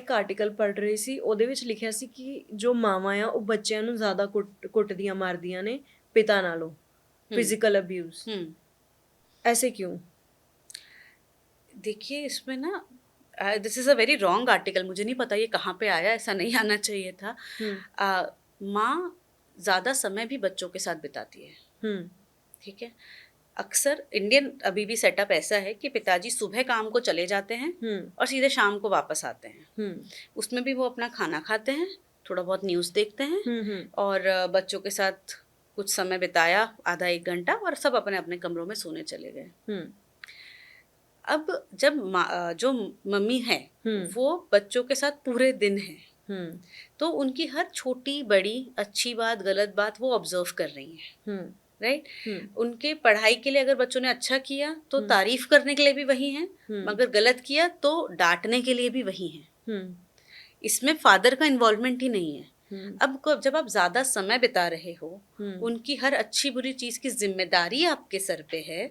ਇੱਕ ਆਰਟੀਕਲ ਪੜ੍ਹ ਰਹੀ ਸੀ, ਉਹਦੇ ਵਿੱਚ ਲਿਖਿਆ ਸੀ ਕਿ ਜੋ ਮਾਵਾਂ ਆ ਉਹ ਬੱਚਿਆਂ ਨੂੰ ਜ਼ਿਆਦਾ ਕੁੱਟਦੀਆਂ ਮਾਰਦੀਆਂ ਨੇ ਪਿਤਾ ਨਾਲੋਂ, फिजिकल अब्यूज। ऐसे क्यों? देखिए इसमें ना this is a very wrong article, मुझे नहीं पता ये कहाँ पे आया, ऐसा नहीं आना चाहिए था। माँ ज़्यादा समय भी बच्चों के साथ बिताती है, ठीक है। अक्सर इंडियन अभी भी सेटअप ऐसा है कि पिताजी सुबह काम को चले जाते हैं और सीधे शाम को वापस आते हैं। उसमें भी वो अपना खाना खाते हैं, थोड़ा बहुत न्यूज़ देखते हैं और बच्चों के साथ कुछ समय बिताया, आधा एक घंटा, और सब अपने अपने कमरों में सोने चले गए। अब जब जो मम्मी है वो बच्चों के साथ पूरे दिन है, तो उनकी हर छोटी बड़ी अच्छी बात गलत बात वो ऑब्जर्व कर रही है, राइट। उनके पढ़ाई के लिए अगर बच्चों ने अच्छा किया तो तारीफ करने के लिए भी वही है, मगर गलत किया तो डांटने के लिए भी वही है। इसमें फादर का इन्वॉल्वमेंट ही नहीं है। अब जब आप ज्यादा समय बिता रहे हो, उनकी हर अच्छी बुरी चीज की जिम्मेदारी आपके सर पे है,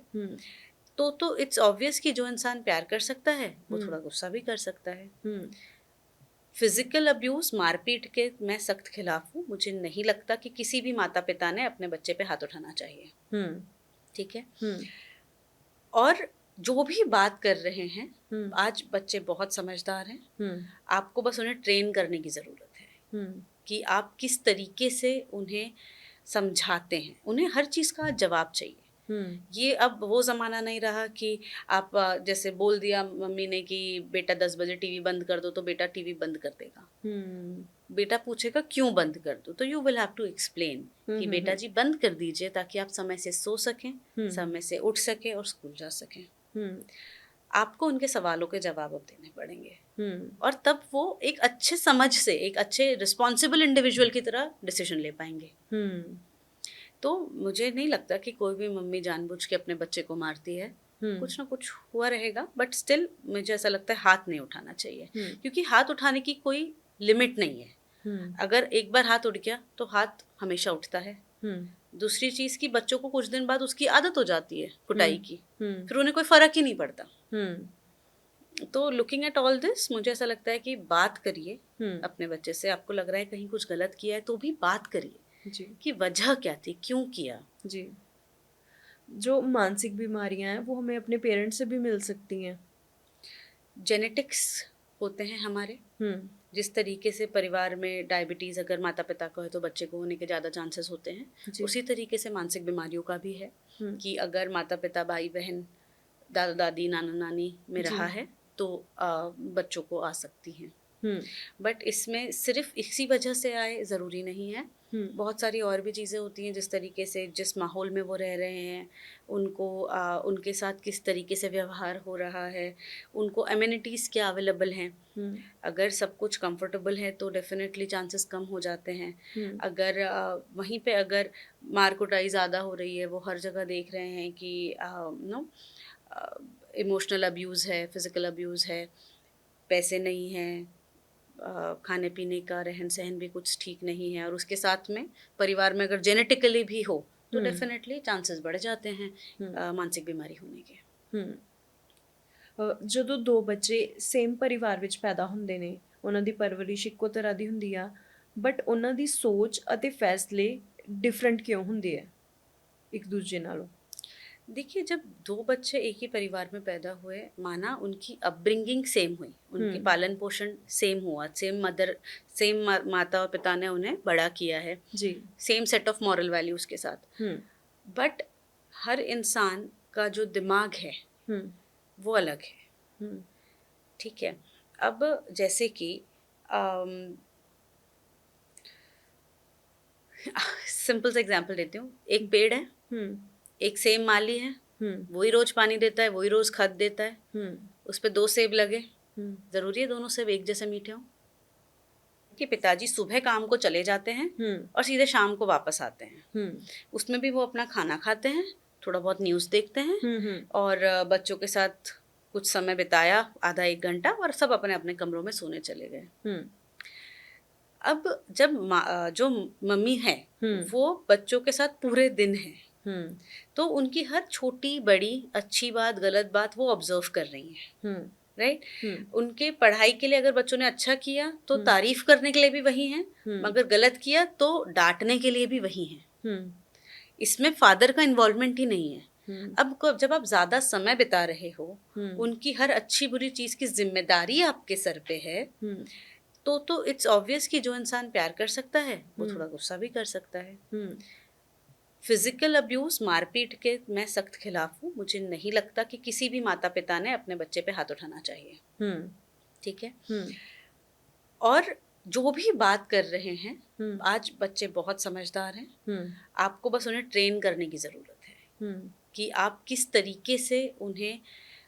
तो इट्स ऑब्वियस कि जो इंसान प्यार कर सकता है वो थोड़ा गुस्सा भी कर सकता है। फिजिकल अब्यूज, मारपीट के मैं सख्त खिलाफ हूँ। मुझे नहीं लगता कि किसी भी माता पिता ने अपने बच्चे पे हाथ उठाना चाहिए, ठीक है। और जो भी बात कर रहे हैं, आज बच्चे बहुत समझदार हैं, आपको बस उन्हें ट्रेन करने की जरूरत है कि आप किस तरीके से उन्हें समझाते हैं। उन्हें हर चीज का जवाब चाहिए। ये अब वो ज़माना नहीं रहा कि आप जैसे बोल दिया मम्मी ने कि बेटा 10 बजे टीवी बंद कर दो, तो बेटा टीवी बंद कर देगा। बेटा पूछेगा क्यों बंद कर दो, तो you will have to explain कि बेटा जी बंद कर दीजिए ताकि आप समय से सो सकें, समय से उठ सकें और स्कूल जा सकें। आपको उनके सवालों के जवाब अब देने पड़ेंगे, और तब वो एक अच्छे समझ से, एक अच्छे रिस्पॉन्सिबल इंडिविजुअल की तरह डिसीजन ले पाएंगे। तो मुझे नहीं लगता कि कोई भी मम्मी जानबूझ के अपने बच्चे को मारती है। कुछ ना कुछ हुआ रहेगा, बट स्टिल मुझे ऐसा लगता है हाथ नहीं उठाना चाहिए, क्योंकि हाथ उठाने की कोई लिमिट नहीं है। अगर एक बार हाथ उठ गया तो हाथ हमेशा उठता है। दूसरी चीज की, बच्चों को कुछ दिन बाद उसकी आदत हो जाती है कुटाई की, फिर उन्हें कोई फर्क ही नहीं पड़ता। तो लुकिंग एट ऑल दिस, मुझे ऐसा लगता है कि बात करिए अपने बच्चे से। आपको लग रहा है कहीं कुछ गलत किया है तो भी बात करिए जी, कि वजह क्या थी, क्यों किया। जी। जो मानसिक बीमारियां हैं वो हमें अपने पेरेंट्स से भी मिल सकती हैं। जेनेटिक्स होते हैं हमारे, जिस तरीके से परिवार में डायबिटीज़ अगर माता पिता को है तो बच्चे को होने के ज़्यादा चांसेस होते हैं, उसी तरीके से मानसिक बीमारियों का भी है कि अगर माता पिता, भाई बहन, दादा दादी, नाना नानी में रहा है तो बच्चों को आ सकती हैं। बट इसमें सिर्फ इसी वजह से आए ज़रूरी नहीं है। बहुत सारी और भी चीज़ें होती हैं, जिस तरीके से जिस माहौल में वो रह रहे हैं, उनको उनके साथ किस तरीके से व्यवहार हो रहा है, उनको अम्यूनिटीज़ क्या अवेलेबल हैं। अगर सब कुछ कंफर्टेबल है तो डेफिनेटली चांसेस कम हो जाते हैं। अगर वहीं पे अगर मार कुटाई ज़्यादा हो रही है, वो हर जगह देख रहे हैं कि इमोशनल अब्यूज़ है, फिज़िकल अब्यूज़ है, पैसे नहीं हैं, खाने पीने का रहन सहन भी कुछ ठीक नहीं है, और उसके साथ में परिवार में अगर जेनेटिकली भी हो तो डेफिनेटली चांसेस बढ़ जाते हैं मानसिक बीमारी होने के। ਜਦੋਂ ਦੋ ਬੱਚੇ ਸੇਮ ਪਰਿਵਾਰ ਵਿੱਚ ਪੈਦਾ ਹੁੰਦੇ ਨੇ, ਉਹਨਾਂ ਦੀ ਪਰਵਰਿਸ਼ ਇੱਕੋ ਤਰ੍ਹਾਂ ਦੀ ਹੁੰਦੀ ਆ, ਬਟ ਉਹਨਾਂ ਦੀ ਸੋਚ ਅਤੇ ਫੈਸਲੇ डिफरेंट क्यों ਹੁੰਦੇ ਹੈ ਇੱਕ ਦੂਜੇ ਨਾਲੋਂ? देखिए, जब दो बच्चे एक ही परिवार में पैदा हुए, माना उनकी अपब्रिंगिंग सेम हुई, उनकी पालन पोषण सेम हुआ, सेम माता और पिता ने उन्हें बड़ा किया है जी, same set of moral values के साथ, बट हर इंसान का जो दिमाग है वो अलग है, ठीक है। अब जैसे कि सिंपल सा एग्जांपल देती हूँ। एक पेड़ है, एक सेब माली है, वही रोज पानी देता है, वही रोज खाद देता है, उस पे 2 सेब लगे, जरूरी है दोनों सेब एक जैसे मीठे हों? कि पिताजी सुबह काम को चले जाते हैं और सीधे शाम को वापस आते हैं, उसमें भी वो अपना खाना खाते हैं, थोड़ा बहुत न्यूज़ देखते हैं और बच्चों के साथ कुछ समय बिताया, आधा एक घंटा, और सब अपने अपने कमरों में सोने चले गए। अब जब जो मम्मी है वो बच्चों के साथ पूरे दिन है, तो उनकी हर छोटी बड़ी अच्छी बात गलत बात वो ऑब्जर्व कर रही हैं, राइट। हम्म उनके पढ़ाई के लिए अगर बच्चों ने अच्छा किया तो हम्म तारीफ करने के लिए भी वही हैं, हम्म मगर गलत किया तो डांटने के लिए भी वही हैं। हम्म इसमें फादर का इन्वॉल्वमेंट ही नहीं है। हम्म जब आप ज्यादा समय बिता रहे हो, हम्म उनकी हर अच्छी बुरी चीज की जिम्मेदारी आपके सर पे है, हम्म तो इट्स ऑब्वियस कि जो इंसान प्यार कर सकता है वो हम्म थोड़ा गुस्सा भी कर सकता है। हम्म फिजिकल अब्यूज, मारपीट के मैं सख्त खिलाफ हूँ। मुझे नहीं लगता कि किसी भी माता पिता ने अपने बच्चे पे हाथ उठाना चाहिए। हम्म ठीक है। हम्म और जो भी बात कर रहे हैं, हम्म आज बच्चे बहुत समझदार हैं। हम्म आपको बस उन्हें ट्रेन करने की ज़रूरत है हम्म कि आप किस तरीके से उन्हें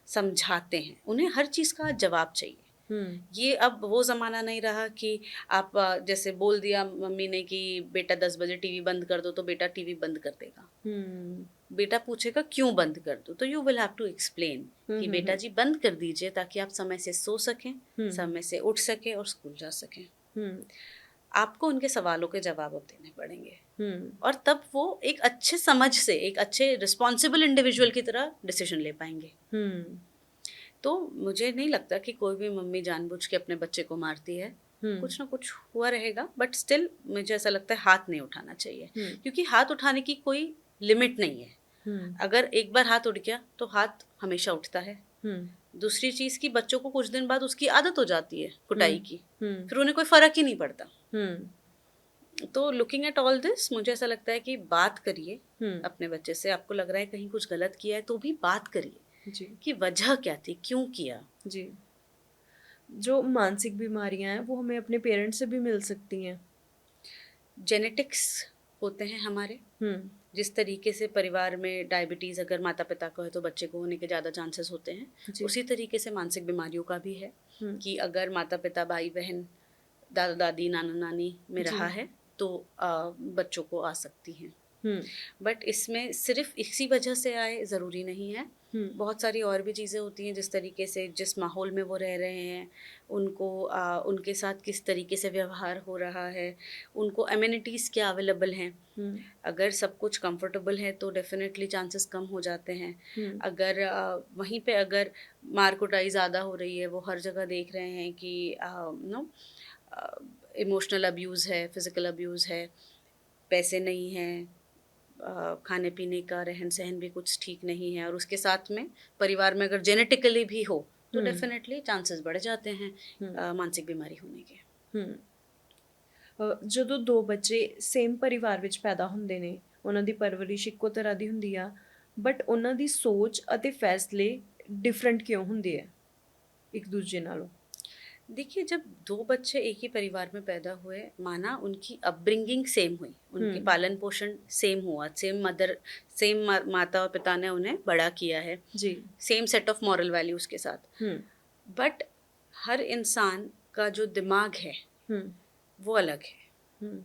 समझाते हैं। उन्हें हर चीज़ का जवाब चाहिए। हम्म ये अब वो ज़माना नहीं रहा कि आप जैसे बोल दिया मम्मी ने कि बेटा 10 बजे टीवी बंद कर दो, तो बेटा टीवी बंद कर देगा। हम्म बेटा पूछेगा क्यों बंद कर दो, तो you will have to explain कि बेटा हम्म जी बंद कर दीजिए ताकि आप समय से सो सकें, हम्म समय से उठ सकें और स्कूल जा सकें। हम्म आपको उनके सवालों के जवाब अब देने पड़ेंगे, हम्म और तब वो एक अच्छे समझ से, एक अच्छे रिस्पॉन्सिबल इंडिविजुअल की तरह डिसीजन ले पाएंगे। हम्म तो मुझे नहीं लगता कि कोई भी मम्मी जानबूझ के अपने बच्चे को मारती है। हम्म कुछ ना कुछ हुआ रहेगा, बट स्टिल मुझे ऐसा लगता है हाथ नहीं उठाना चाहिए, हम्म क्योंकि हाथ उठाने की कोई लिमिट नहीं है। हम्म अगर एक बार हाथ उठ गया तो हाथ हमेशा उठता है। हम्म दूसरी चीज़ कि बच्चों को कुछ दिन बाद उसकी आदत हो जाती है कुटाई की, हम्म फिर उन्हें कोई फ़र्क ही नहीं पड़ता। हम्म तो लुकिंग एट ऑल दिस, मुझे ऐसा लगता है कि बात करिए हम्म अपने बच्चे से। आपको लग रहा है कहीं कुछ गलत किया है तो भी बात करिए जी कि वजह क्या थी, क्यों किया। जी। जो मानसिक बीमारियां हैं वो हमें अपने पेरेंट्स से भी मिल सकती हैं। जेनेटिक्स होते हैं हमारे। हम्म जिस तरीके से परिवार में डायबिटीज़ अगर माता पिता को है तो बच्चे को होने के ज़्यादा चांसेस होते हैं, जी। उसी तरीके से मानसिक बीमारियों का भी है हम्म कि अगर माता पिता, भाई बहन, दादा दादी, नाना नानी में जी। रहा है तो बच्चों को आ सकती हैं। हम्म बट इसमें सिर्फ इसी वजह से आए ज़रूरी नहीं है। हम्म बहुत सारी और भी चीज़ें होती हैं, जिस तरीके से जिस माहौल में वो रह रहे हैं, उनको उनके साथ किस तरीके से व्यवहार हो रहा है, उनको एमिनिटीज़ क्या अवेलेबल हैं। हम्म अगर सब कुछ कंफर्टेबल है तो डेफिनेटली चांसेस कम हो जाते हैं। हम्म अगर वहीं पे अगर मार कुटाई ज़्यादा हो रही है, वो हर जगह देख रहे हैं कि नो इमोशनल अब्यूज़ है, फिज़िकल अब्यूज़ है, पैसे नहीं हैं, खाने पीने का रहन सहन भी कुछ ठीक नहीं है, और उसके साथ में परिवार में अगर जेनेटिकली भी हो तो हम्म डेफिनेटली चांसेस बढ़ जाते हैं हम्म मानसिक बीमारी होने के। ਹੂੰ ਜਦੋਂ ਦੋ ਬੱਚੇ ਸੇਮ ਪਰਿਵਾਰ ਵਿੱਚ ਪੈਦਾ ਹੁੰਦੇ ਨੇ ਉਹਨਾਂ ਦੀ ਪਰਵਰਿਸ਼ ਇੱਕੋ ਤਰ੍ਹਾਂ ਦੀ ਹੁੰਦੀ ਆ ਬਟ ਉਹਨਾਂ ਦੀ ਸੋਚ ਅਤੇ ਫੈਸਲੇ ਡਿਫਰੈਂਟ ਕਿਉਂ ਹੁੰਦੇ ਆ ਇੱਕ ਦੂਜੇ ਨਾਲੋਂ। देखिए, जब दो बच्चे एक ही परिवार में पैदा हुए, माना उनकी अपब्रिंगिंग सेम हुई, उनके हम्म पालन पोषण सेम हुआ, सेम मदर, सेम माता और पिता ने उन्हें बड़ा किया है, जी। Same set of moral values के साथ। हम्म बट हर इंसान का जो दिमाग है हम्म वो अलग है। हम्म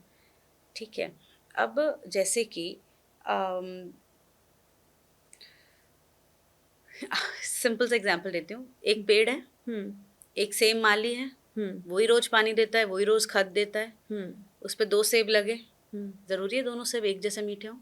ठीक है। अब जैसे कि सिंपल सा एग्जांपल देती हूँ। एक पेड़ है, हम्म एक सेम माली है, हम्म वही रोज पानी देता है, वही रोज खाद देता है, हम्म उस पे 2 सेब लगे, हम्म ज़रूरी है दोनों सेब एक जैसे मीठे हों?